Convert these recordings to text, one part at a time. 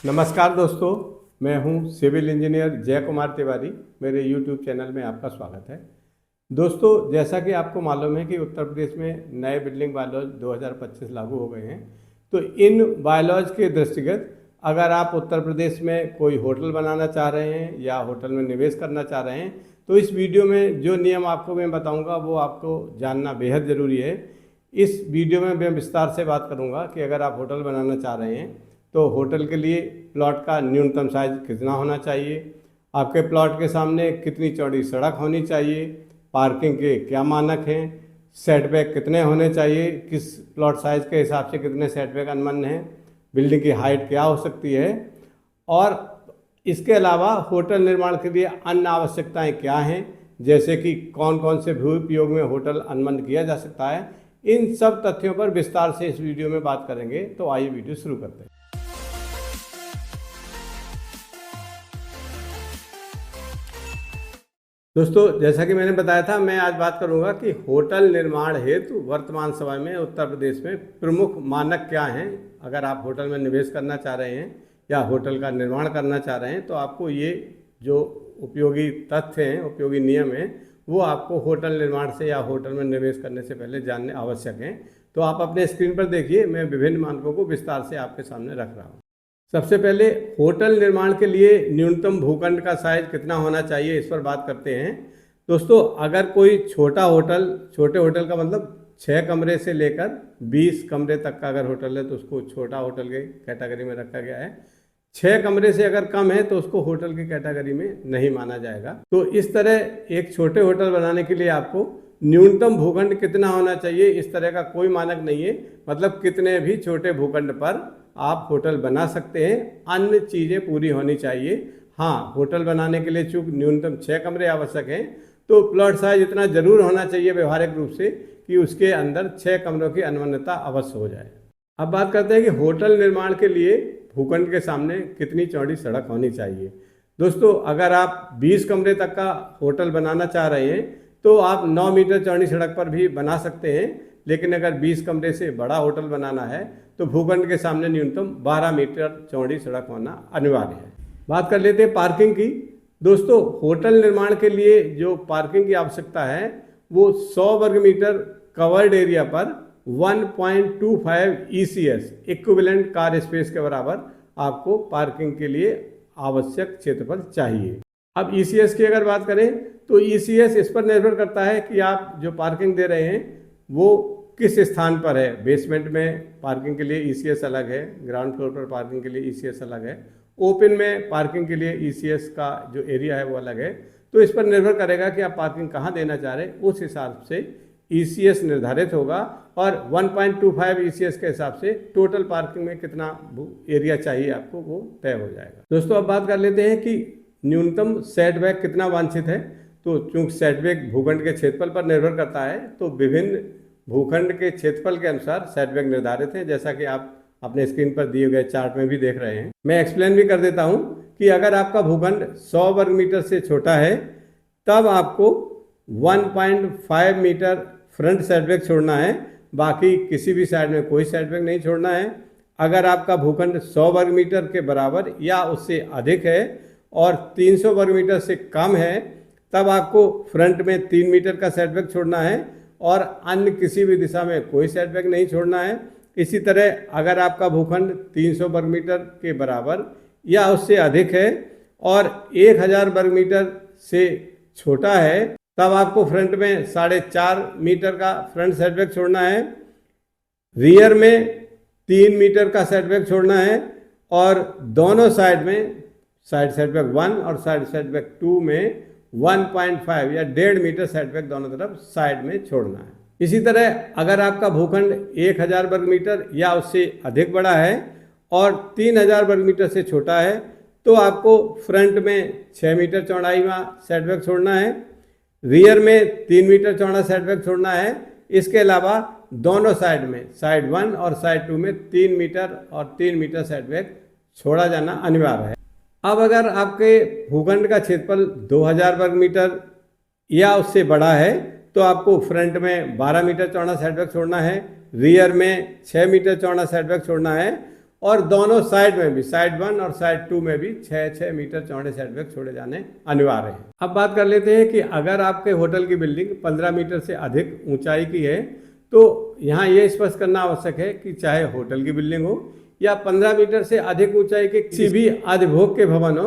नमस्कार दोस्तों, मैं हूं सिविल इंजीनियर जय कुमार तिवारी। मेरे YouTube चैनल में आपका स्वागत है। दोस्तों, जैसा कि आपको मालूम है कि उत्तर प्रदेश में नए बिल्डिंग बायलॉज 2025 लागू हो गए हैं। तो इन बायलॉज के दृष्टिगत अगर आप उत्तर प्रदेश में कोई होटल बनाना चाह रहे हैं या होटल में निवेश करना चाह रहे हैं तो इस वीडियो में जो नियम आपको मैं बताऊँगा वो आपको जानना बेहद ज़रूरी है। इस वीडियो में मैं विस्तार से बात करूँगा कि अगर आप होटल बनाना चाह रहे हैं तो होटल के लिए प्लॉट का न्यूनतम साइज कितना होना चाहिए, आपके प्लॉट के सामने कितनी चौड़ी सड़क होनी चाहिए, पार्किंग के क्या मानक हैं, सेटबैक कितने होने चाहिए, किस प्लॉट साइज के हिसाब से कितने सेटबैक अनुमन्य हैं, बिल्डिंग की हाइट क्या हो सकती है और इसके अलावा होटल निर्माण के लिए अन्य आवश्यकताएं क्या हैं, जैसे कि कौन कौन से भू उपयोग में होटल अनुमन्य किया जा सकता है। इन सब तथ्यों पर विस्तार से इस वीडियो में बात करेंगे। तो आइए वीडियो शुरू करते हैं। दोस्तों, जैसा कि मैंने बताया था, मैं आज बात करूंगा कि होटल निर्माण हेतु वर्तमान समय में उत्तर प्रदेश में प्रमुख मानक क्या हैं। अगर आप होटल में निवेश करना चाह रहे हैं या होटल का निर्माण करना चाह रहे हैं तो आपको ये जो उपयोगी तथ्य हैं, उपयोगी नियम हैं, वो आपको होटल निर्माण से या होटल में निवेश करने से पहले जानने आवश्यक हैं। तो आप अपने स्क्रीन पर देखिए, मैं विभिन्न मानकों को विस्तार से आपके सामने रख रहा हूँ। सबसे पहले होटल निर्माण के लिए न्यूनतम भूखंड का साइज कितना होना चाहिए, इस पर बात करते हैं। दोस्तों, अगर कोई छोटा होटल, छोटे होटल का मतलब 6 कमरे से लेकर 20 कमरे तक का अगर होटल है तो उसको छोटा होटल के कैटेगरी में रखा गया है। 6 कमरे से अगर कम है तो उसको होटल की कैटेगरी में नहीं माना जाएगा। तो इस तरह एक छोटे होटल बनाने के लिए आपको न्यूनतम भूखंड कितना होना चाहिए, इस तरह का कोई मानक नहीं है। मतलब कितने भी छोटे भूखंड पर आप होटल बना सकते हैं, अन्य चीज़ें पूरी होनी चाहिए। हाँ, होटल बनाने के लिए चूँकि न्यूनतम 6 कमरे आवश्यक हैं तो प्लॉट साइज इतना जरूर होना चाहिए व्यवहारिक रूप से कि उसके अंदर 6 कमरों की अनुमन्यता अवश्य हो जाए। अब बात करते हैं कि होटल निर्माण के लिए भूखंड के सामने कितनी चौड़ी सड़क होनी चाहिए। दोस्तों, अगर आप 20 कमरे तक का होटल बनाना चाह रहे हैं तो आप 9 मीटर चौड़ी सड़क पर भी बना सकते हैं, लेकिन अगर 20 कमरे से बड़ा होटल बनाना है तो भूखंड के सामने न्यूनतम 12 मीटर चौड़ी सड़क होना अनिवार्य है। बात कर लेते हैं पार्किंग की। दोस्तों, होटल निर्माण के लिए जो पार्किंग की आवश्यकता है वो 100 वर्ग मीटर कवर्ड एरिया पर 1.25 ECS इक्विवेलेंट कार स्पेस के बराबर आपको पार्किंग के लिए आवश्यक क्षेत्रफल चाहिए। अब ECS की अगर बात करें तो ECS इस पर निर्भर करता है कि आप जो पार्किंग दे रहे हैं वो किस स्थान पर है। बेसमेंट में पार्किंग के लिए ECS अलग है, ग्राउंड फ्लोर पर पार्किंग के लिए ECS अलग है, ओपन में पार्किंग के लिए ECS का जो एरिया है वो अलग है। तो इस पर निर्भर करेगा कि आप पार्किंग कहाँ देना चाह रहे हैं, उस हिसाब से ECS निर्धारित होगा और 1.25 ECS के हिसाब से टोटल पार्किंग में कितना एरिया चाहिए आपको वो तय हो जाएगा। दोस्तों, अब बात कर लेते हैं कि न्यूनतम सेटबैक कितना वांछित है। तो चूँकि सेटबैक भूखंड के क्षेत्रफल पर निर्भर करता है तो विभिन्न भूखंड के क्षेत्रफल के अनुसार सेटबैक निर्धारित है, जैसा कि आप अपने स्क्रीन पर दिए गए चार्ट में भी देख रहे हैं। मैं एक्सप्लेन भी कर देता हूं कि अगर आपका भूखंड 100 वर्ग मीटर से छोटा है तब आपको 1.5 मीटर फ्रंट सेटबैक छोड़ना है, बाकी किसी भी साइड में कोई सेटबैक नहीं छोड़ना है। अगर आपका भूखंड 100 वर्ग मीटर के बराबर या उससे अधिक है और 300 वर्ग मीटर से कम है तब आपको फ्रंट में 3 मीटर का सेटबैक छोड़ना है और अन्य किसी भी दिशा में कोई सेटबैक नहीं छोड़ना है। इसी तरह अगर आपका भूखंड 300 वर्ग मीटर के बराबर या उससे अधिक है और 1000 वर्ग मीटर से छोटा है तब आपको फ्रंट में 4.5 मीटर का फ्रंट सेटबैक छोड़ना है, रियर में 3 मीटर का सेटबैक छोड़ना है और दोनों साइड में, साइड सेटबैक 1 और साइड सेटबैक 2 में 1.5 या 1.5 मीटर सेटबैक दोनों तरफ साइड में छोड़ना है। इसी तरह अगर आपका भूखंड 1000 वर्ग मीटर या उससे अधिक बड़ा है और 3000 वर्ग मीटर से छोटा है तो आपको फ्रंट में 6 मीटर चौड़ाई का सेटबैक छोड़ना है, रियर में 3 मीटर चौड़ा सेटबैक छोड़ना है। इसके अलावा दोनों साइड में, साइड 1 और साइड 2 में 3 मीटर और 3 मीटर सेटबैक छोड़ा जाना अनिवार्य है। अब अगर आपके भूखंड का क्षेत्रफल 2000 वर्ग मीटर या उससे बड़ा है तो आपको फ्रंट में 12 मीटर चौड़ा सेटबैक छोड़ना है, रियर में 6 मीटर चौड़ा सेटबैक छोड़ना है और दोनों साइड में भी, साइड 1 और साइड 2 में भी 6-6 मीटर चौड़े सेटबैक छोड़े जाने अनिवार्य है। अब बात कर लेते हैं कि अगर आपके होटल की बिल्डिंग 15 मीटर से अधिक ऊंचाई की है तो यहाँ ये स्पष्ट करना आवश्यक है कि चाहे होटल की बिल्डिंग हो या 15 मीटर से अधिक ऊंचाई के किसी भी अधिभोग के भवन हो,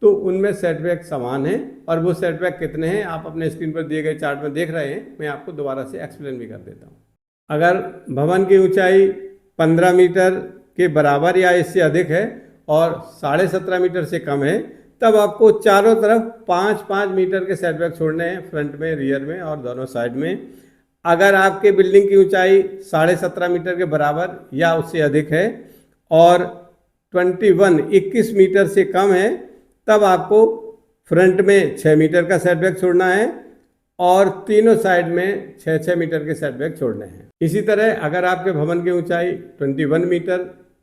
तो उनमें सेटबैक समान है। और वो सेटबैक कितने हैं आप अपने स्क्रीन पर दिए गए चार्ट में देख रहे हैं, मैं आपको दोबारा से एक्सप्लेन भी कर देता हूँ। अगर भवन की ऊंचाई 15 मीटर के बराबर या इससे अधिक है और 17.5 मीटर से कम है, तब आपको चारों तरफ 5-5 मीटर के सेटबैक छोड़ने हैं, फ्रंट में, रियर में और दोनों साइड में। अगर आपके बिल्डिंग की ऊंचाई 17.5 मीटर के बराबर या उससे अधिक है और 21 मीटर से कम है, तब आपको फ्रंट में 6 मीटर का सेटबैक छोड़ना है और तीनों साइड में 6-6 मीटर के सेटबैक छोड़ने हैं। इसी तरह अगर आपके भवन की ऊंचाई 21 मीटर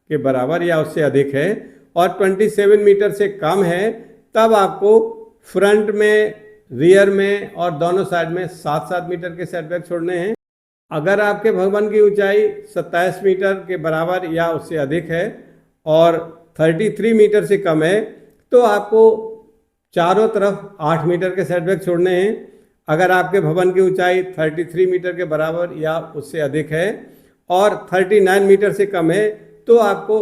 के बराबर या उससे अधिक है और 27 मीटर से कम है, तब आपको फ्रंट में, रियर में और दोनों साइड में 7-7 मीटर के सेटबैक छोड़ने हैं। अगर आपके भवन की ऊंचाई 27 मीटर के बराबर या उससे अधिक है और 33 मीटर से कम है, तो आपको चारों तरफ 8 मीटर के सेटबैक छोड़ने हैं। अगर आपके भवन की ऊंचाई 33 मीटर के बराबर या उससे अधिक है और 39 मीटर से कम है, तो आपको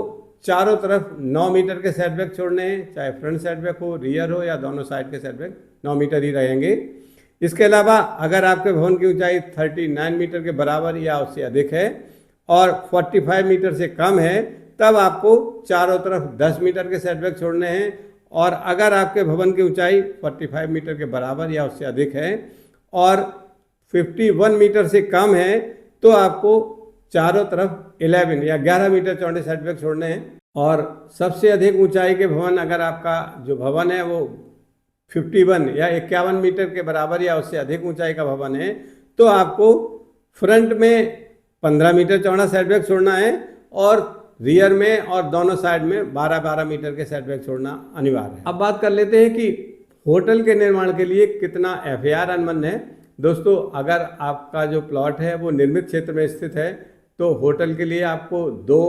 चारों तरफ 9 मीटर के सेटबैक छोड़ने हैं, चाहे फ्रंट सेटबैक हो, रियर हो या दोनों साइड के सेटबैक 9 मीटर ही रहेंगे। इसके अलावा अगर आपके भवन की ऊंचाई 39 मीटर के बराबर या उससे अधिक है और 45 मीटर से कम है, तब आपको चारों तरफ 10 मीटर के सेटबैक छोड़ने हैं। और अगर आपके भवन की ऊंचाई 45 मीटर के बराबर या उससे अधिक है और 51 मीटर से कम है, तो आपको चारों तरफ 11 या 11 मीटर चौड़े सेटबैक छोड़ने हैं। और सबसे अधिक ऊंचाई के भवन, अगर आपका जो भवन है वो 51 या 51 मीटर के बराबर या उससे अधिक ऊंचाई का भवन है, तो आपको फ्रंट में 15 मीटर चौड़ा सेटबैक छोड़ना है और रियर में और दोनों साइड में 12-12 मीटर के सेटबैक छोड़ना अनिवार्य है। अब बात कर लेते हैं कि होटल के निर्माण के लिए कितना FAR अनुबंध है। दोस्तों, अगर आपका जो प्लॉट है वो निर्मित क्षेत्र में स्थित है तो होटल के लिए आपको 2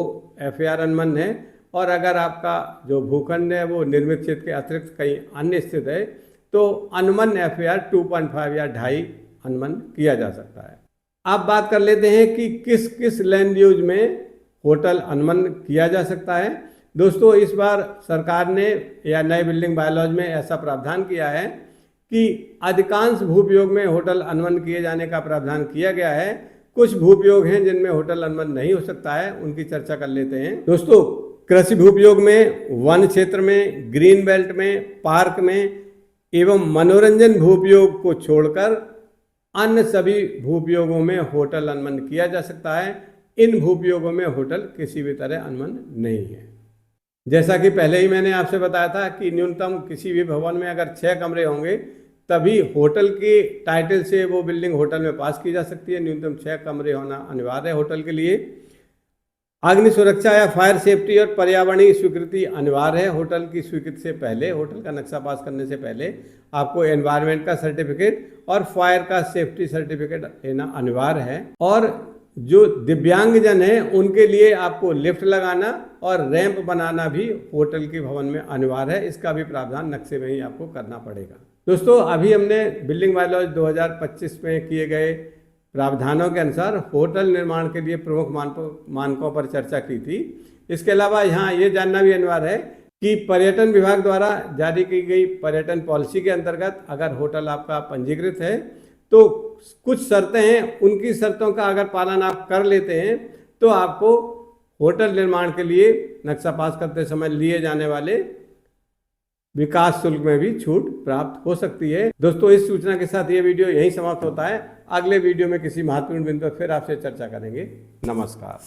FAR अनुबंध है, और अगर आपका जो भूखंड है वो निर्मित क्षेत्र के अतिरिक्त कहीं अन्य स्थित है तो अनुबंध FAR 2.5 या 2.5 अनुबंध किया जा सकता है। अब बात कर लेते हैं कि किस किस लैंड यूज में होटल अनुबंध किया जा सकता है। दोस्तों, इस बार सरकार ने या नए बिल्डिंग बायलॉज में ऐसा प्रावधान किया है कि अधिकांश भूपयोग में होटल अनुबंध किए जाने का प्रावधान किया गया है। कुछ भूपयोग हैं जिनमें होटल अनुबंध नहीं हो सकता है, उनकी चर्चा कर लेते हैं। दोस्तों, कृषि भूपयोग में, वन क्षेत्र में, ग्रीन बेल्ट में, पार्क में एवं मनोरंजन भूपयोग को छोड़कर अन्य सभी भूपयोगों में होटल अनुबंध किया जा सकता है। इन भूपयोगों में होटल किसी भी तरह अनुबंध नहीं है। जैसा कि पहले ही मैंने आपसे बताया था कि न्यूनतम किसी भी भवन में अगर 6 कमरे होंगे तभी होटल की टाइटल से वो बिल्डिंग होटल में पास की जा सकती है। न्यूनतम 6 कमरे होना अनिवार्य है होटल के लिए। अग्नि सुरक्षा या फायर सेफ्टी और पर्यावरणीय स्वीकृति अनिवार्य है। होटल की स्वीकृति से पहले, होटल का नक्शा पास करने से पहले आपको एनवायरनमेंट का सर्टिफिकेट और फायर का सेफ्टी सर्टिफिकेट लेना अनिवार्य है। और जो दिव्यांगजन हैं उनके लिए आपको लिफ्ट लगाना और रैंप बनाना भी होटल के भवन में अनिवार्य है। इसका भी प्रावधान नक्शे में ही आपको करना पड़ेगा। दोस्तों, अभी हमने बिल्डिंग बायलॉज 2025 में किए गए प्रावधानों के अनुसार होटल निर्माण के लिए प्रमुख मानकों पर चर्चा की थी। इसके अलावा यहाँ ये जानना भी अनिवार्य है कि पर्यटन विभाग द्वारा जारी की गई पर्यटन पॉलिसी के अंतर्गत अगर होटल आपका पंजीकृत है तो कुछ शर्तें हैं, उनकी शर्तों का अगर पालन आप कर लेते हैं तो आपको होटल निर्माण के लिए नक्शा पास करते समय लिए जाने वाले विकास शुल्क में भी छूट प्राप्त हो सकती है। दोस्तों, इस सूचना के साथ ये वीडियो यहीं समाप्त होता है। अगले वीडियो में किसी महत्वपूर्ण बिंदु पर फिर आपसे चर्चा करेंगे। नमस्कार।